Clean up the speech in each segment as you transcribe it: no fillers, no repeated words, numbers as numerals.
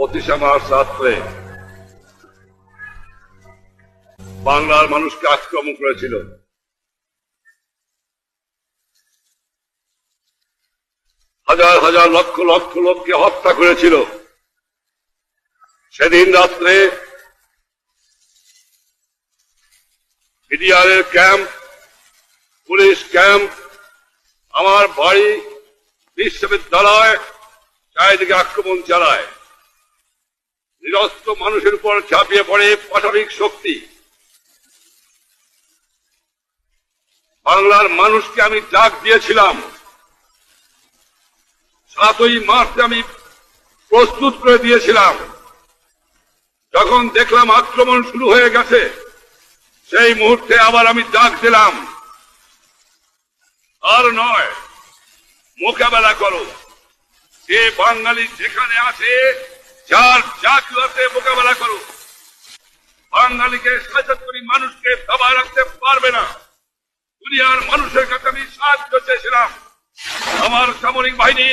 25 March রাত্রে বাংলার মানুষকে আক্রমণ করেছিল। হাজার হাজার লক্ষ লক্ষ লোককে হত্যা করেছিল। সেদিন রাত্রে বিডিআর এর ক্যাম্প, পুলিশ ক্যাম্প, আমার বাড়ি, বিশ্ববিদ্যালয় চারিদিকে আক্রমণ চালায়। নিরস্ত্র মানুষের উপর ঝাঁপিয়ে পড়ে পাশবিক শক্তি। বাংলার মানুষকে আমি ডাক দিয়েছিলাম, 7ই মার্চে আমি প্রস্তুত করে দিয়েছিলাম। যখন দেখলাম আক্রমণ শুরু হয়ে গেছে, সেই মুহূর্তে আবার আমি ডাক দিলাম, আর নয়, মোকাবেলা করো। যে বাঙালি যেখানে আছে, যার জাতীয়তে মোকাবেলা করো। বাঙালিকে ৭৭ মানুষকে দাবায় রাখতে পারবে না। দুনিয়ার মানুষের কাছে আমি সাহায্য চেয়েছিলাম। আমার সামরিক বাহিনী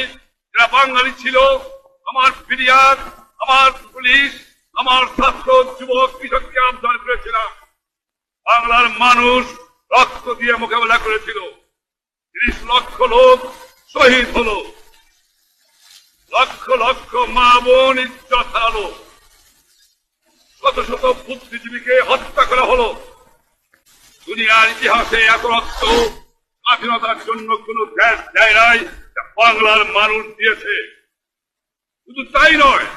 যারা বাঙালি ছিল, আমার বিডিআর, আমার পুলিশ, আমার ছাত্র যুবক কৃষককে আহ্বান করেছিলাম। বাংলার মানুষ রক্ত দিয়ে মোকাবেলা করেছিল। ৩০ লক্ষ লোক শহীদ হলো, লক্ষ লক্ষ মা বোন ইজ্জত হারালো, শত শত বুদ্ধিজীবীকে হত্যা করা হলো। দুনিয়ার ইতিহাসে এত রক্ত স্বাধীনতার জন্য কোন দেশ দেয় নাই, বাংলার মানুষ দিয়েছে। শুধু তাই নয়,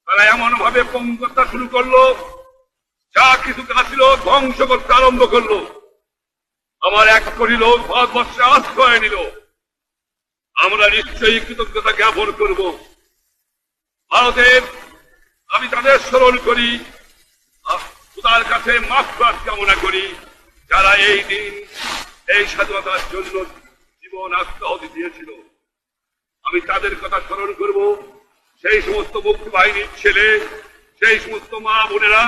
তারা এমন ভাবে পঙ্গতা শুরু করলো, যা কিছু ছিল ধ্বংস করতে আরম্ভ করলো। আমার 1 কোটি লোক ভারতবর্ষে আশ্রয় নিল। আমরা নিশ্চয়ই কৃতজ্ঞতা জ্ঞাপন করব। ভারতের আমি তাদের স্মরণ করি, তার কাছে মাফ কামনা করি, যারা এই দিন এই স্বাধীনতার জন্য জীবন আত্মাহুতি দিয়েছিল। আমি তাদের কথা স্মরণ করব। সেই সমস্ত মুক্তি বাহিনীর ছেলে, সেই সমস্ত মা বোনেরা